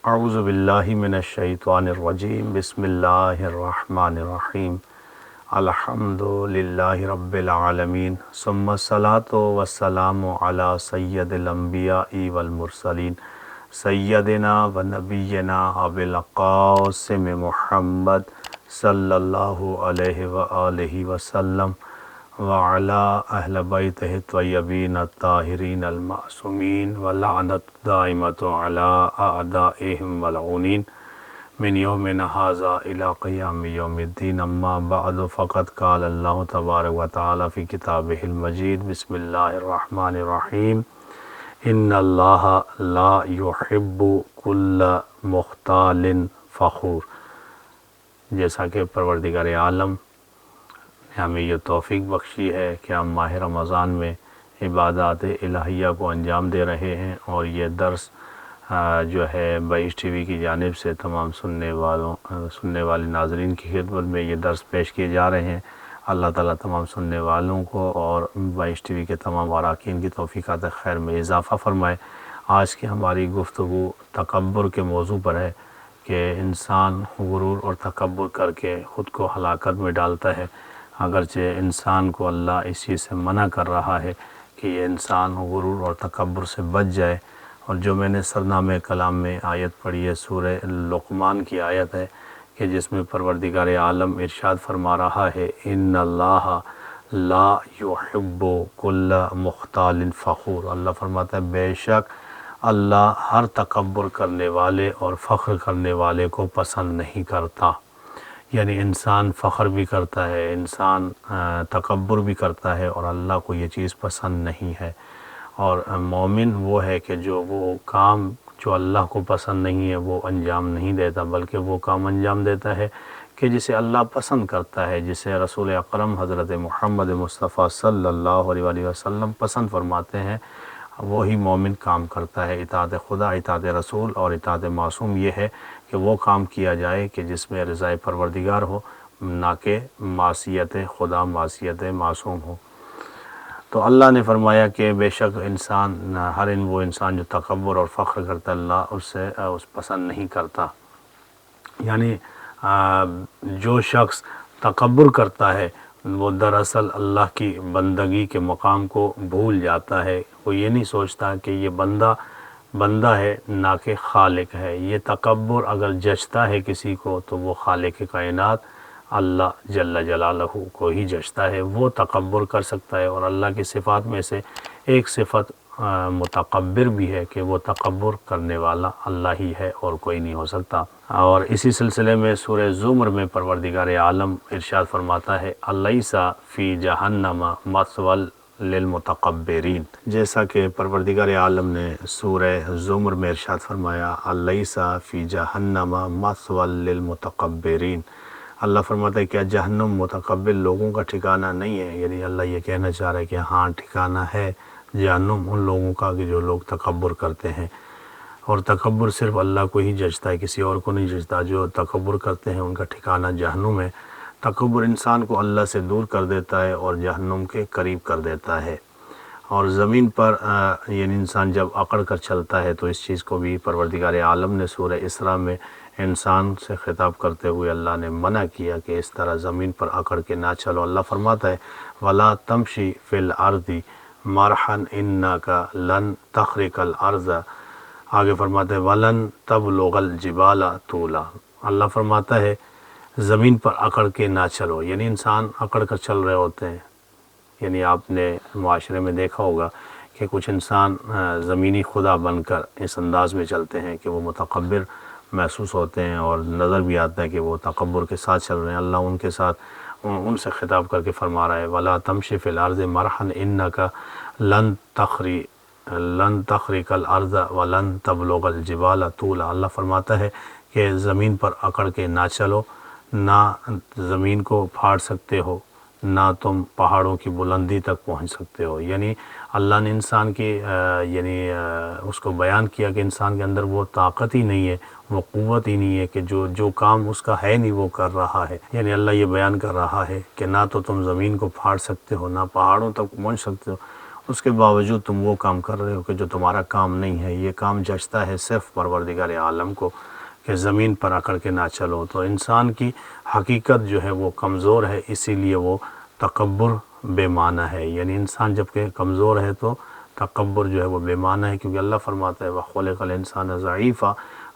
اعوذ باللہ من الشیطان الرجیم بسم اللہ الرحمن الرحیم الحمد للہ رب العالمین ثم الصلاۃ والسلام علی سید الانبیاء والمرسلین سیدنا و نبینا ابی القاسم محمد صلی اللہ علیہ وآلہ وسلم وعلی اہل بیتہ الطیبین الطاہرین المعصومین واللعنۃ دائمۃ علی اعدائہم ملعونین من یومنا ھذا الی قیام یوم الدین اما بعد فقد قال اللہ تبارک و تعالی فی کتابہ المجید بسم اللہ الرحمن الرحیم ان اللہ لا یحب کل مختال فخور۔ جیسا کہ پروردگار عالم نے ہمیں یہ توفیق بخشی ہے کہ ہم ماہ رمضان میں عبادات الہیہ کو انجام دے رہے ہیں، اور یہ درس جو ہے بائیس ٹی وی کی جانب سے تمام سننے والے ناظرین کی خدمت میں یہ درس پیش کیے جا رہے ہیں۔ اللہ تعالیٰ تمام سننے والوں کو اور بائیس ٹی وی کے تمام اراکین کی توفیقات خیر میں اضافہ فرمائے۔ آج کی ہماری گفتگو تکبر کے موضوع پر ہے کہ انسان غرور اور تکبر کر کے خود کو ہلاکت میں ڈالتا ہے، اگرچہ انسان کو اللہ اس چیز سے منع کر رہا ہے کہ یہ انسان غرور اور تکبر سے بچ جائے۔ اور جو میں نے سرنامہ کلام میں آیت پڑھی ہے، سورہ لقمان کی آیت ہے کہ جس میں پروردگار عالم ارشاد فرما رہا ہے ان اللہ لا یحب کل مختال فخور۔ اللہ فرماتا ہے بے شک اللہ ہر تکبر کرنے والے اور فخر کرنے والے کو پسند نہیں کرتا۔ یعنی انسان فخر بھی کرتا ہے، انسان تکبر بھی کرتا ہے، اور اللہ کو یہ چیز پسند نہیں ہے۔ اور مومن وہ ہے کہ جو وہ کام جو اللہ کو پسند نہیں ہے وہ انجام نہیں دیتا، بلکہ وہ کام انجام دیتا ہے کہ جسے اللہ پسند کرتا ہے، جسے رسول اکرم حضرت محمد مصطفیٰ صلی اللہ علیہ وآلہ وسلم پسند فرماتے ہیں، وہی مومن کام کرتا ہے۔ اطاعت خدا، اطاعت رسول اور اطاعت معصوم یہ ہے کہ وہ کام کیا جائے کہ جس میں رضائے پروردگار ہو، نہ کہ معصیت خدا، معصیت معصوم ہو۔ تو اللہ نے فرمایا کہ بے شک انسان وہ انسان جو تکبر اور فخر کرتا ہے، اللہ اس پسند نہیں کرتا۔ یعنی جو شخص تکبر کرتا ہے وہ دراصل اللہ کی بندگی کے مقام کو بھول جاتا ہے۔ وہ یہ نہیں سوچتا کہ یہ بندہ ہے نہ کہ خالق ہے۔ یہ تکبر اگر جچتا ہے کسی کو تو وہ خالق کائنات اللہ جل جلالہ کو ہی جچتا ہے، وہ تکبر کر سکتا ہے۔ اور اللہ کی صفات میں سے ایک صفت متکبر بھی ہے کہ وہ تکبر کرنے والا اللہ ہی ہے اور کوئی نہیں ہو سکتا۔ اور اسی سلسلے میں سورہ زمر میں پروردگار عالم ارشاد فرماتا ہے الیس فی جہنم مثوی للمتکبرین۔ جیسا کہ پروردگار عالم نے سورہ زمر میں ارشاد فرمایا الیس فی جہنم مثوی للمتکبرین۔ اللہ فرماتا ہے کیا جہنم متکبر لوگوں کا ٹھکانہ نہیں ہے؟ یعنی اللہ یہ کہنا چاہ رہا ہے کہ ہاں ٹھکانہ ہے جہنم ان لوگوں کا کہ جو لوگ تکبر کرتے ہیں، اور تکبر صرف اللہ کو ہی جچتا ہے، کسی اور کو نہیں جچتا۔ جو تکبر کرتے ہیں ان کا ٹھکانہ جہنم ہے۔ تکبر انسان کو اللہ سے دور کر دیتا ہے اور جہنم کے قریب کر دیتا ہے۔ اور زمین پر یعنی انسان جب اکڑ کر چلتا ہے تو اس چیز کو بھی پروردگار عالم نے سورہ اسراء میں انسان سے خطاب کرتے ہوئے اللہ نے منع کیا کہ اس طرح زمین پر اکڑ کے نہ چلو۔ اللہ فرماتا ہے وَلَا تَمْشِ فِي الْأَرْضِ مَرْحًا إِنَّكَ لَن تَخْرِقَ الْأَرْضَ۔ آگے فرماتا ہے وَلَن تَبْلُغَ الْجِبَالَ طُولًا۔ اللہ فرماتا ہے زمین پر اکڑ کے نہ چلو، یعنی انسان اکڑ کر چل رہے ہوتے ہیں۔ یعنی آپ نے معاشرے میں دیکھا ہوگا کہ کچھ انسان زمینی خدا بن کر اس انداز میں چلتے ہیں کہ وہ متکبر محسوس ہوتے ہیں، اور نظر بھی آتا ہے کہ وہ تکبر کے ساتھ چل رہے ہیں۔ اللہ ان کے ساتھ ان سے خطاب کر کے فرما رہا ہے وَلَا تَمْشِ فِي الْأَرْضِ مَرْحًا إِنَّكَ لَن تَخْرِقَ الْأَرْضَ وَلَن تَبْلُغَ الْجِبَالَ طُولًا۔ اللہ فرماتا ہے کہ زمین پر اکڑ کے نہ چلو، نہ زمین کو پھاڑ سکتے ہو، نہ تم پہاڑوں کی بلندی تک پہنچ سکتے ہو۔ یعنی اللہ نے انسان کی اس کو بیان کیا کہ انسان کے اندر وہ طاقت ہی نہیں ہے، وہ قوت ہی نہیں ہے کہ جو کام اس کا ہے نہیں وہ کر رہا ہے۔ یعنی اللہ یہ بیان کر رہا ہے کہ نہ تو تم زمین کو پھاڑ سکتے ہو، نہ پہاڑوں تک پہنچ سکتے ہو۔ اس کے باوجود تم وہ کام کر رہے ہو کہ جو تمہارا کام نہیں ہے۔ یہ کام جچتا ہے صرف پروردگار عالم کو کہ زمین پر اکڑ کے نہ چلو۔ تو انسان کی حقیقت جو ہے وہ کمزور ہے، اسی لیے وہ تکبر بے معنی ہے۔ یعنی انسان جب کہ کمزور ہے تو تکبر جو ہے وہ بے معنی ہے، کیونکہ اللہ فرماتا ہے وَخُلِقَ الْإِنسَانَ ضَعِيفًا،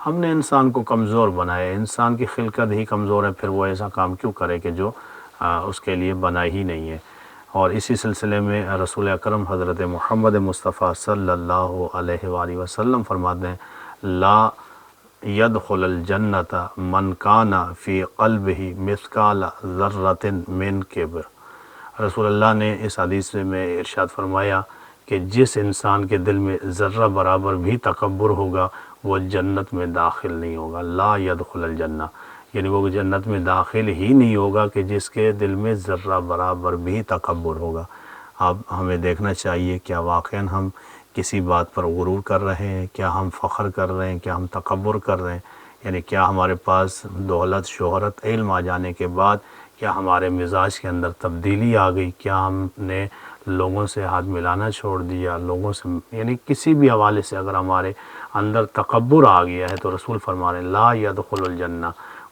ہم نے انسان کو کمزور بنایا ہے۔ انسان کی خلقت ہی کمزور ہے، پھر وہ ایسا کام کیوں کرے کہ جو اس کے لیے بنا ہی نہیں ہے۔ اور اسی سلسلے میں رسول اکرم حضرت محمد مصطفیٰ صلی اللہ علیہ وآلہ وسلم فرماتے ہیں لا يدخل الجنت من کان فی قلبہ مثقال ذرۃ من کبر۔ رسول اللہ نے اس حدیث میں ارشاد فرمایا کہ جس انسان کے دل میں ذرہ برابر بھی تکبر ہوگا وہ جنت میں داخل نہیں ہوگا۔ لا يدخل الجنہ، یعنی وہ جنت میں داخل ہی نہیں ہوگا کہ جس کے دل میں ذرہ برابر بھی تکبر ہوگا۔ اب ہمیں دیکھنا چاہیے کیا واقعاً ہم کسی بات پر غرور کر رہے ہیں، کیا ہم فخر کر رہے ہیں، کیا ہم تکبر کر رہے ہیں، یعنی کیا ہمارے پاس دولت، شہرت، علم آ جانے کے بعد کیا ہمارے مزاج کے اندر تبدیلی آ گئی، کیا ہم نے لوگوں سے ہاتھ ملانا چھوڑ دیا، لوگوں سے یعنی کسی بھی حوالے سے اگر ہمارے اندر تکبر آ گیا ہے تو رسول فرما رہے ہیں لا يدخل الجنہ،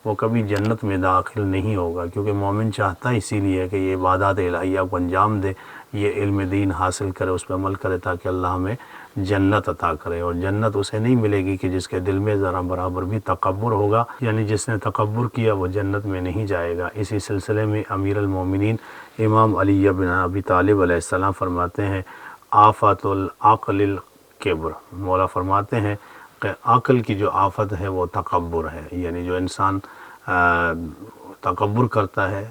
وہ کبھی جنت میں داخل نہیں ہوگا۔ کیونکہ مومن چاہتا اسی لیے کہ یہ عبادات الہیہ کو انجام دے، یہ علم دین حاصل کرے، اس پہ عمل کرے تاکہ اللہ ہمیں جنت عطا کرے۔ اور جنت اسے نہیں ملے گی کہ جس کے دل میں ذرا برابر بھی تکبر ہوگا، یعنی جس نے تکبر کیا وہ جنت میں نہیں جائے گا۔ اسی سلسلے میں امیر المومنین امام علی بن ابی طالب علیہ السلام فرماتے ہیں آفت العقل الکبر، مولا فرماتے ہیں کہ عقل کی جو آفت ہے وہ تکبر ہے۔ یعنی جو انسان تکبر کرتا ہے،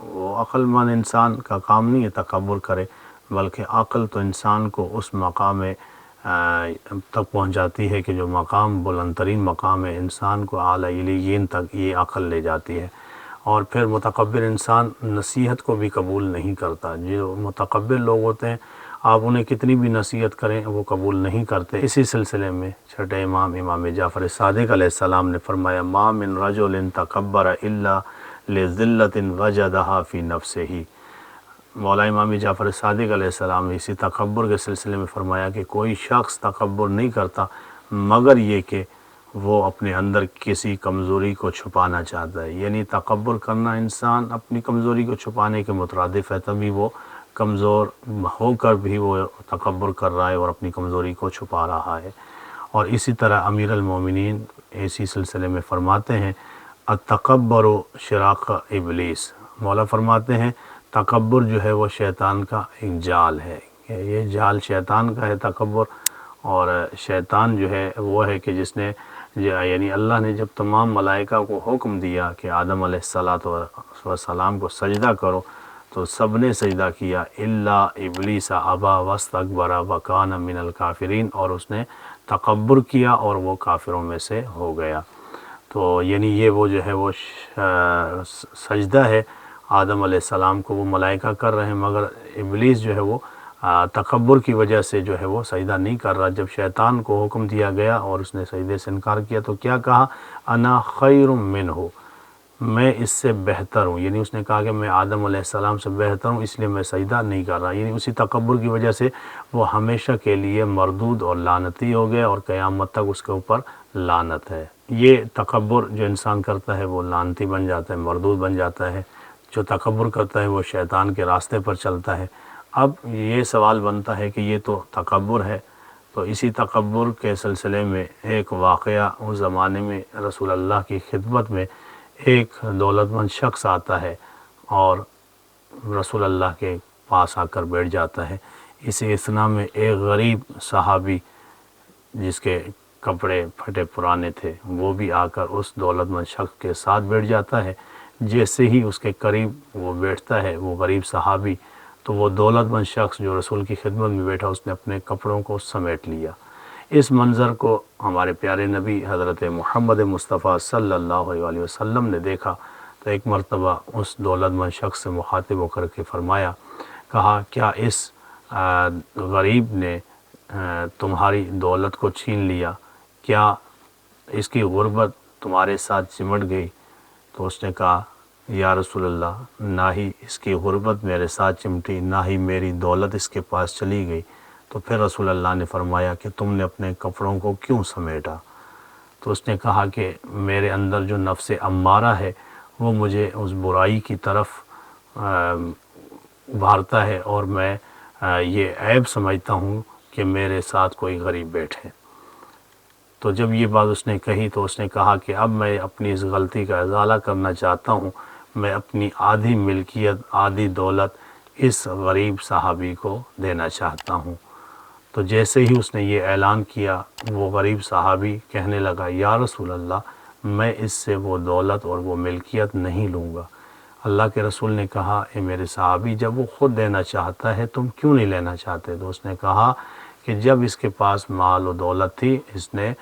وہ عقل مند انسان کا کام نہیں ہے تکبر کرے، بلکہ عقل تو انسان کو اس مقام تک پہنچاتی ہے کہ جو مقام بلند ترین مقام ہے، انسان کو اعلیٰ علیین تک یہ عقل لے جاتی ہے۔ اور پھر متکبر انسان نصیحت کو بھی قبول نہیں کرتا۔ جو متکبر لوگ ہوتے ہیں آپ انہیں کتنی بھی نصیحت کریں وہ قبول نہیں کرتے۔ اسی سلسلے میں چھٹے امام جعفر صادق علیہ السلام نے فرمایا ما من رجل تکبر الا لذلۃ وجدہا فی نفسہ۔ مولا امام جعفر صادق علیہ السلام نے اسی تکبر کے سلسلے میں فرمایا کہ کوئی شخص تکبر نہیں کرتا مگر یہ کہ وہ اپنے اندر کسی کمزوری کو چھپانا چاہتا ہے۔ یعنی تکبر کرنا انسان اپنی کمزوری کو چھپانے کے مترادف ہے، تبھی وہ کمزور ہو کر بھی وہ تکبر کر رہا ہے اور اپنی کمزوری کو چھپا رہا ہے۔ اور اسی طرح امیر المومنین اسی سلسلے میں فرماتے ہیں التکبر شراق ابلیس، مولا فرماتے ہیں تکبر جو ہے وہ شیطان کا ایک جال ہے، یہ جال شیطان کا ہے تکبر۔ اور شیطان جو ہے وہ ہے کہ جس نے یعنی اللہ نے جب تمام ملائکہ کو حکم دیا کہ آدم علیہ السلام کو سجدہ کرو تو سب نے سجدہ کیا الا ابلیس ابا واستکبر وکان من الکافرین، اور اس نے تکبر کیا اور وہ کافروں میں سے ہو گیا۔ تو یعنی یہ وہ جو ہے وہ سجدہ ہے آدم علیہ السلام کو وہ ملائکہ کر رہے ہیں، مگر ابلیس جو ہے وہ تکبر کی وجہ سے جو ہے وہ سجدہ نہیں کر رہا۔ جب شیطان کو حکم دیا گیا اور اس نے سجدے سے انکار کیا تو کیا کہا انا خیر منہ، میں اس سے بہتر ہوں، یعنی اس نے کہا کہ میں آدم علیہ السلام سے بہتر ہوں اس لیے میں سجدہ نہیں کر رہا۔ یعنی اسی تکبر کی وجہ سے وہ ہمیشہ کے لیے مردود اور لعنتی ہو گئے اور قیامت تک اس کے اوپر لعنت ہے۔ یہ تکبر جو انسان کرتا ہے وہ لعنتی بن جاتا ہے، مردود بن جاتا ہے۔ جو تکبر کرتا ہے وہ شیطان کے راستے پر چلتا ہے۔ اب یہ سوال بنتا ہے کہ یہ تو تکبر ہے، تو اسی تکبر کے سلسلے میں ایک واقعہ اس زمانے میں رسول اللہ کی خدمت میں ایک دولت مند شخص آتا ہے اور رسول اللہ کے پاس آ کر بیٹھ جاتا ہے۔ اسی اثنا میں ایک غریب صحابی جس کے کپڑے پھٹے پرانے تھے وہ بھی آ کر اس دولت مند شخص کے ساتھ بیٹھ جاتا ہے۔ جیسے ہی اس کے قریب وہ بیٹھتا ہے وہ غریب صحابی، تو وہ دولت مند شخص جو رسول کی خدمت میں بیٹھا اس نے اپنے کپڑوں کو سمیٹ لیا۔ اس منظر کو ہمارے پیارے نبی حضرت محمد مصطفیٰ صلی اللہ علیہ وسلم نے دیکھا تو ایک مرتبہ اس دولت مند شخص سے مخاطب ہو کر کے فرمایا، کہا کیا اس غریب نے تمہاری دولت کو چھین لیا؟ کیا اس کی غربت تمہارے ساتھ چمٹ گئی؟ تو اس نے کہا یا رسول اللہ نہ ہی اس کی غربت میرے ساتھ چمٹی نہ ہی میری دولت اس کے پاس چلی گئی۔ تو پھر رسول اللہ نے فرمایا کہ تم نے اپنے کپڑوں کو کیوں سمیٹا؟ تو اس نے کہا کہ میرے اندر جو نفس امارہ ہے وہ مجھے اس برائی کی طرف ابھارتا ہے، اور میں یہ عیب سمجھتا ہوں کہ میرے ساتھ کوئی غریب بیٹھے۔ تو جب یہ بات اس نے کہی تو اس نے کہا کہ اب میں اپنی اس غلطی کا ازالہ کرنا چاہتا ہوں، میں اپنی آدھی ملکیت آدھی دولت اس غریب صحابی کو دینا چاہتا ہوں۔ تو جیسے ہی اس نے یہ اعلان کیا وہ غریب صحابی کہنے لگا یا رسول اللہ میں اس سے وہ دولت اور وہ ملکیت نہیں لوں گا۔ اللہ کے رسول نے کہا اے میرے صحابی جب وہ خود دینا چاہتا ہے تم کیوں نہیں لینا چاہتے؟ تو اس نے کہا کہ جب اس کے پاس مال و دولت تھی اس نے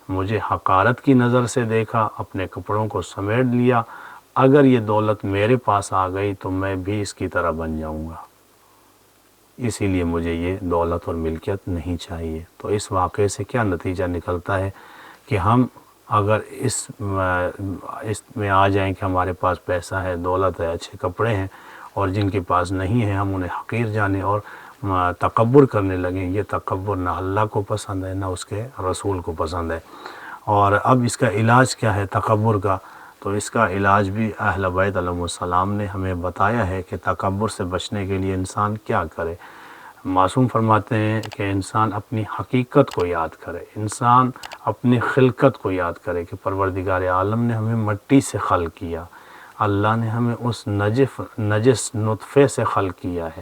مجھے حقارت کی نظر سے دیکھا، اپنے کپڑوں کو سمیٹ لیا، اگر یہ دولت میرے پاس آ گئی تو میں بھی اس کی طرح بن جاؤں گا، اسی لیے مجھے یہ دولت اور ملکیت نہیں چاہیے۔ تو اس واقعے سے کیا نتیجہ نکلتا ہے کہ ہم اگر اس میں آ جائیں کہ ہمارے پاس پیسہ ہے، دولت ہے، اچھے کپڑے ہیں، اور جن کے پاس نہیں ہے ہم انہیں حقیر جانیں اور تکبر کرنے لگیں، یہ تکبر نہ اللہ کو پسند ہے نہ اس کے رسول کو پسند ہے۔ اور اب اس کا علاج کیا ہے تکبر کا؟ تو اس کا علاج بھی اہل بیت علیہ السلام نے ہمیں بتایا ہے کہ تکبر سے بچنے کے لیے انسان کیا کرے۔ معصوم فرماتے ہیں کہ انسان اپنی حقیقت کو یاد کرے، انسان اپنی خلقت کو یاد کرے کہ پروردگار عالم نے ہمیں مٹی سے خلق کیا، اللہ نے ہمیں اس نجس نطفے سے خلق کیا ہے،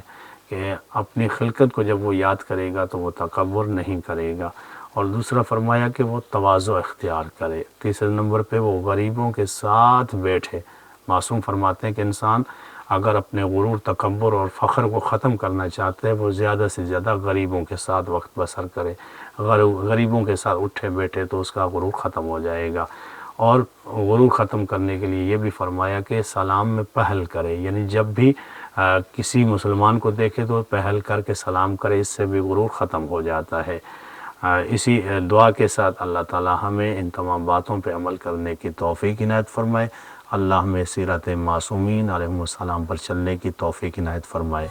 کہ اپنی خلقت کو جب وہ یاد کرے گا تو وہ تکبر نہیں کرے گا۔ اور دوسرا فرمایا کہ وہ تواضع اختیار کرے۔ تیسرے نمبر پہ وہ غریبوں کے ساتھ بیٹھے۔ معصوم فرماتے ہیں کہ انسان اگر اپنے غرور تکبر اور فخر کو ختم کرنا چاہتے ہیں وہ زیادہ سے زیادہ غریبوں کے ساتھ وقت بسر کرے، غریبوں کے ساتھ اٹھے بیٹھے تو اس کا غرور ختم ہو جائے گا۔ اور غرور ختم کرنے کے لیے یہ بھی فرمایا کہ سلام میں پہل کرے، یعنی جب بھی کسی مسلمان کو دیکھے تو پہل کر کے سلام کرے، اس سے بھی غرور ختم ہو جاتا ہے۔ اسی دعا کے ساتھ اللہ تعالی ہمیں ان تمام باتوں پہ عمل کرنے کی توفیق عنایت فرمائے۔ اللہ ہمیں سیرت معصومین علیہ السلام پر چلنے کی توفیق عنایت فرمائے۔